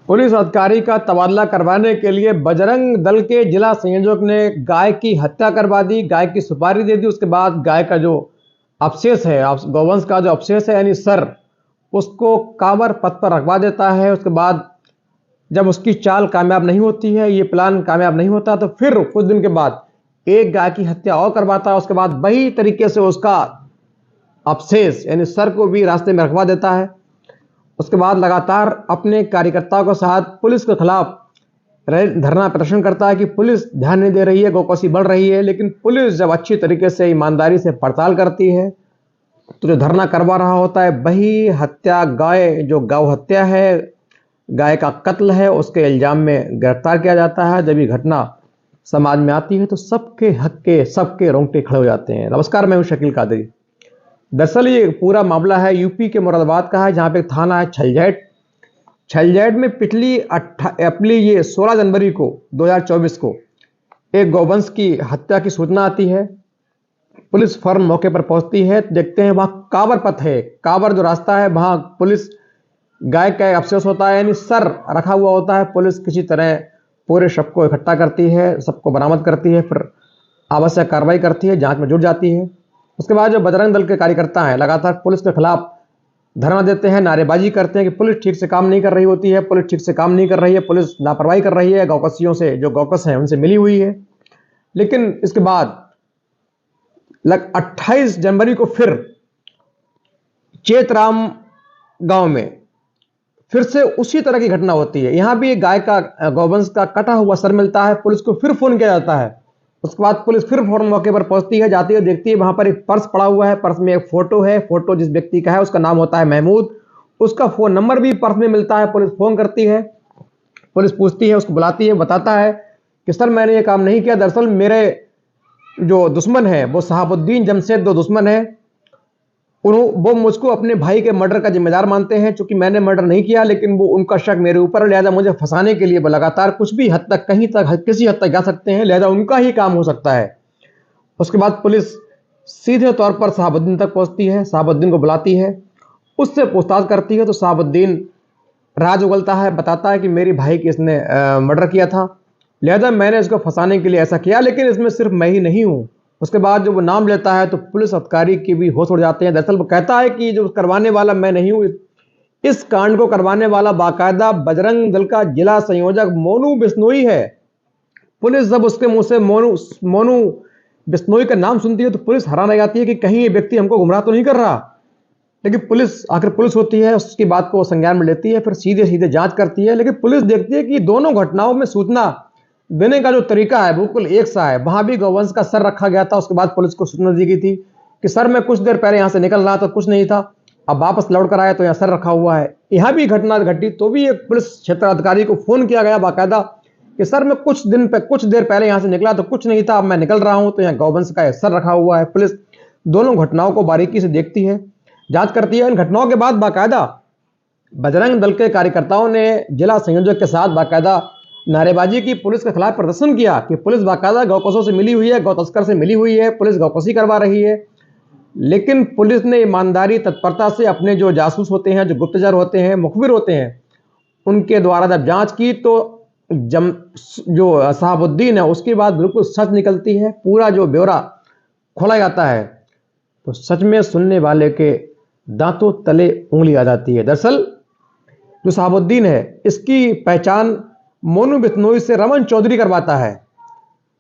Police अधिकारी का तबादला करवाने के लिए बजरंग दल के जिला संयोजक ने गाय की हत्या करवा दी, गाय की सुपारी दे दी। उसके बाद गाय का जो अवशेष है, गौवंश का जो अवशेष है यानी सर, उसको कांवर पथ पर रखवा देता है। उसके बाद जब उसकी चाल कामयाब नहीं होती है, ये प्लान कामयाब नहीं होता, तो फिर कुछ दिन के बाद एक गाय की हत्या और करवाता है। उसके बाद वही तरीके से उसका अवशेष यानी सर को भी रास्ते में रखवा देता है। उसके बाद लगातार अपने कार्यकर्ताओं के साथ पुलिस के खिलाफ धरना प्रदर्शन करता है कि पुलिस ध्यान नहीं दे रही है, गौकसी बढ़ रही है। लेकिन पुलिस जब अच्छी तरीके से ईमानदारी से पड़ताल करती है तो जो धरना करवा रहा होता है वही हत्या, गाय जो गौ हत्या है, गाय का कत्ल है, उसके इल्जाम में गिरफ्तार किया जाता है। जब ये घटना समाज में आती है तो सबके हक के सबके रोंगटे खड़े हो जाते हैं। नमस्कार, मैं हूं शकील कादरी। दरअसल ये पूरा मामला है यूपी के मुरादाबाद का है, जहां पे थाना है छलजैट। छलजैट में पिछली ये 16 जनवरी को 2024 को एक गौवंश की हत्या की सूचना आती है। पुलिस फौरन मौके पर पहुंचती है, देखते हैं वहां कांवर पथ है, कांवर जो रास्ता है वहां पुलिस गाय का अवशेष होता है यानी सर रखा हुआ होता है। पुलिस किसी तरह पूरे शव को इकट्ठा करती है, सबको बरामद करती है, फिर आवश्यक कार्रवाई करती है, जांच में जुट जाती है। उसके बाद जो बजरंग दल के कार्यकर्ता हैं लगातार पुलिस के खिलाफ धरना देते हैं, नारेबाजी करते हैं कि पुलिस ठीक से काम नहीं कर रही होती है, पुलिस ठीक से काम नहीं कर रही है, पुलिस लापरवाही कर रही है, गौकसियों से जो गौकस हैं उनसे मिली हुई है। लेकिन इसके बाद 28 जनवरी को फिर चेतराम गांव में फिर से उसी तरह की घटना होती है। यहां भी एक गाय का गौवंश का कटा हुआ सर मिलता है, पुलिस को फिर फोन किया जाता है। उसके बाद पुलिस फिर फौरन मौके पर पहुंचती है, जाती है, देखती है वहां पर एक पर्स पड़ा हुआ है, पर्स में एक फोटो है, फोटो जिस व्यक्ति का है उसका नाम होता है महमूद, उसका फोन नंबर भी पर्स में मिलता है। पुलिस फोन करती है, पुलिस पूछती है, उसको बुलाती है, बताता है कि सर मैंने ये काम नहीं किया, दरअसल मेरे जो दुश्मन है वो शहाबुद्दीन जमशेद, दो दुश्मन है, वो मुझको अपने भाई के मर्डर का जिम्मेदार मानते हैं। चूंकि मैंने मर्डर नहीं किया लेकिन वो उनका शक मेरे ऊपर, लिहाजा मुझे फंसाने के लिए वो लगातार कुछ भी हद तक, कहीं तक, किसी हद तक जा सकते हैं, लिहाजा उनका ही काम हो सकता है। उसके बाद पुलिस सीधे तौर पर शहाबुद्दीन तक पहुंचती है, शहाबुद्दीन को बुलाती है, उससे पूछताछ करती है। तो शहाबुद्दीन राज उगलता है, बताता है कि मेरे भाई की इसने मर्डर किया था, लिहाजा मैंने इसको फंसाने के लिए ऐसा किया, लेकिन इसमें सिर्फ मैं ही नहीं हूं। उसके बाद जो वो नाम लेता है तो पुलिस अधिकारी की भी होश उड़ जाते हैं। दरअसल वो कहता है कि जो करवाने वाला मैं नहीं हूं, इस कांड को करवाने वाला बाकायदा बजरंग दल का जिला संयोजक मोनू बिश्नोई है। पुलिस जब उसके मुंह से मोनू मोनू बिश्नोई का नाम सुनती है तो पुलिस हैरान रह जाती है कि कहीं ये व्यक्ति हमको गुमराह तो नहीं कर रहा। लेकिन पुलिस आखिर पुलिस होती है, उसकी बात को संज्ञान में लेती है, फिर सीधे सीधे जांच करती है। लेकिन पुलिस देखती है कि दोनों घटनाओं में सूचना देने का जो तरीका है बिल्कुल एक सा है। वहां भी गौवंश का सर रखा गया था, उसके बाद पुलिस को सूचना दी गई थी कि सर मैं कुछ देर पहले यहां से निकल रहा था, कुछ नहीं था, अब वापस लौट कर आया तो यहाँ सर रखा हुआ है। यहां भी घटना घटी तो भी एक पुलिस क्षेत्राधिकारी को फोन किया गया बाकायदा कि सर मैं कुछ देर पहले यहां से निकला तो कुछ नहीं था, अब मैं निकल रहा हूं तो यहाँ गौवंश का सर रखा हुआ है। पुलिस दोनों घटनाओं को बारीकी से देखती है, जांच करती है। इन घटनाओं के बाद बाकायदा बजरंग दल के कार्यकर्ताओं ने जिला संयोजक के साथ बाकायदा नारेबाजी की, पुलिस के खिलाफ प्रदर्शन किया कि पुलिस बाकायदा गौकसों से मिली हुई है, गौ तस्कर से मिली हुई है, पुलिस गौकसी करवा रही है। लेकिन पुलिस ने ईमानदारी तत्परता से अपने जो जासूस होते हैं, जो गुप्तचर होते हैं, मुखबिर होते हैं, उनके द्वारा जब जांच की तो जो शहाबुद्दीन है उसकी बात बिल्कुल सच निकलती है, पूरा जो ब्यौरा खोला जाता है तो सच में सुनने वाले के दांतों तले उंगली आ जाती है। दरअसल जो शहाबुद्दीन है इसकी पहचान मोनू बिश्नोई से रमन चौधरी करवाता है।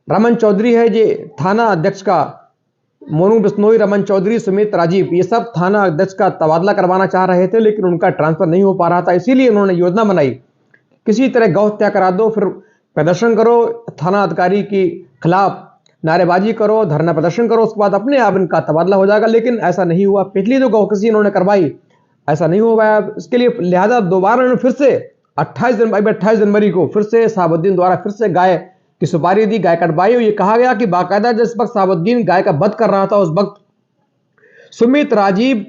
रमन चौधरी है ये थाना अध्यक्ष का, मोनू बिश्नोई, रमन चौधरी, सुमित राजीव, ये सब थाना अध्यक्ष का तबादला करवाना चाह रहे थे लेकिन उनका ट्रांसफर नहीं हो पा रहा था। इसीलिए उन्होंने योजना बनाई, किसी तरह गौ हत्या करा दो, फिर प्रदर्शन करो, थाना अधिकारी के खिलाफ नारेबाजी करो, धरना प्रदर्शन करो, उसके बाद अपने आप इनका तबादला हो जाएगा। लेकिन ऐसा नहीं हुआ। पिछली जो गौकसी इन्होंने करवाई ऐसा नहीं हो पाया। इसके लिए लिहाजा दोबारा इन्होंने फिर से 28 जनवरी को फिर से शहाबुद्दीन द्वारा फिर से गाय की सुपारी दी, गाय कटवाई। ये कहा गया कि बाकायदा जिस वक्त शहाबुद्दीन गाय का वध कर रहा था उस वक्त सुमित राजीव,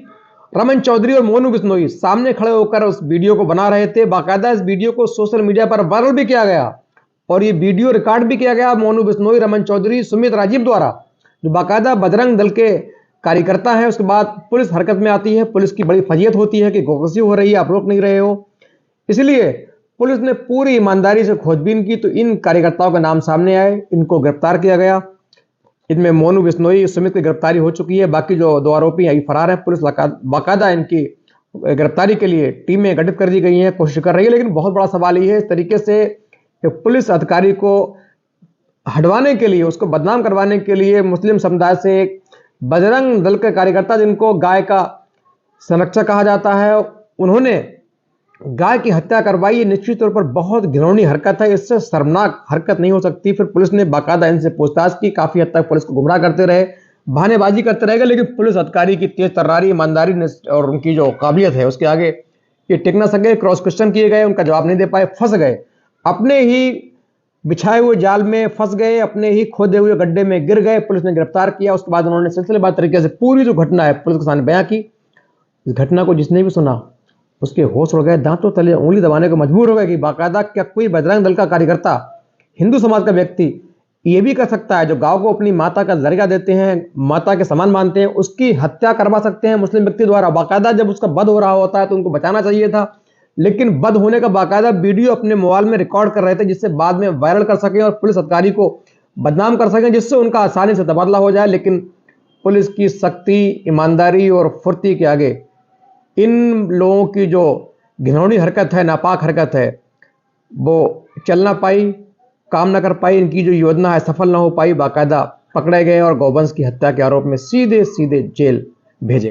रमन चौधरी और मोनू बिश्नोई सामने खड़े होकर उस वीडियो को बना रहे थे। बाकायदा इस वीडियो को सोशल मीडिया पर वायरल भी किया गया और ये वीडियो रिकॉर्ड भी किया गया मोनू बिश्नोई, रमन चौधरी, सुमित राजीव द्वारा, जो बाकायदा बजरंग दल के कार्यकर्ता है। उसके बाद पुलिस हरकत में आती है, पुलिस की बड़ी फजीयत होती है कि गौकसी हो रही है, आप रोक नहीं रहे हो। इसलिए पुलिस ने पूरी ईमानदारी से खोजबीन की तो इन कार्यकर्ताओं के नाम सामने आए, इनको गिरफ्तार किया गया। इनमें मोनू बिश्नोई समेत की गिरफ्तारी हो चुकी है। बाकी जो 2 आरोपी अभी फरार हैं। पुलिस बाकायदा इनकी गिरफ्तारी के लिए टीमें गठित कर दी गई हैं, कोशिश कर रही है। लेकिन बहुत बड़ा सवाल ये है, इस तरीके से पुलिस अधिकारी को हटवाने के लिए, उसको बदनाम करवाने के लिए मुस्लिम समुदाय से एक बजरंग दल के कार्यकर्ता, जिनको गाय का संरक्षक कहा जाता है, उन्होंने गाय की हत्या करवाई। ये निश्चित तौर पर बहुत घिनौनी हरकत है, इससे शर्मनाक हरकत नहीं हो सकती। फिर पुलिस ने बाकायदा इनसे पूछताछ की, काफी हद तक पुलिस को गुमराह करते रहे, बहानेबाजी करते रहेगा। लेकिन पुलिस अधिकारी की तेज तर्रारी, ईमानदारी और उनकी जो काबिलियत है, उसके आगे ये टिक ना सके। क्रॉस क्वेश्चन किए गए, उनका जवाब नहीं दे पाए, फंस गए, अपने ही बिछाए हुए जाल में फंस गए, अपने ही खोदे हुए गड्ढे में गिर गए। पुलिस ने गिरफ्तार किया। उसके बाद उन्होंने सिलसिलेवार तरीके से पूरी जो घटना है पुलिस के सामने बयां की। इस घटना को जिसने भी सुना उसके होश उड़ गए, दांतों तले उंगली दबाने को मजबूर हो गए कि बाकायदा क्या कोई बजरंग दल का कार्यकर्ता, हिंदू समाज का व्यक्ति ये भी कर सकता है, जो गांव को अपनी माता का दर्जा देते हैं, माता के समान मानते हैं, उसकी हत्या करवा सकते हैं मुस्लिम व्यक्ति द्वारा। बाकायदा जब उसका वध हो रहा होता है तो उनको बचाना चाहिए था, लेकिन वध होने का बाकायदा वीडियो अपने मोबाइल में रिकॉर्ड कर रहे थे, जिससे बाद में वायरल कर सकें और पुलिस अधिकारी को बदनाम कर सकें, जिससे उनका आसानी से तबादला हो जाए। लेकिन पुलिस की सख्ती, ईमानदारी और फुर्ती के आगे इन लोगों की जो घिनौनी हरकत है, नापाक हरकत है, वो चल ना पाई, काम ना कर पाई। इनकी जो योजना है सफल ना हो पाई। बाकायदा पकड़े गए और गौवंश की हत्या के आरोप में सीधे सीधे जेल भेजे गए।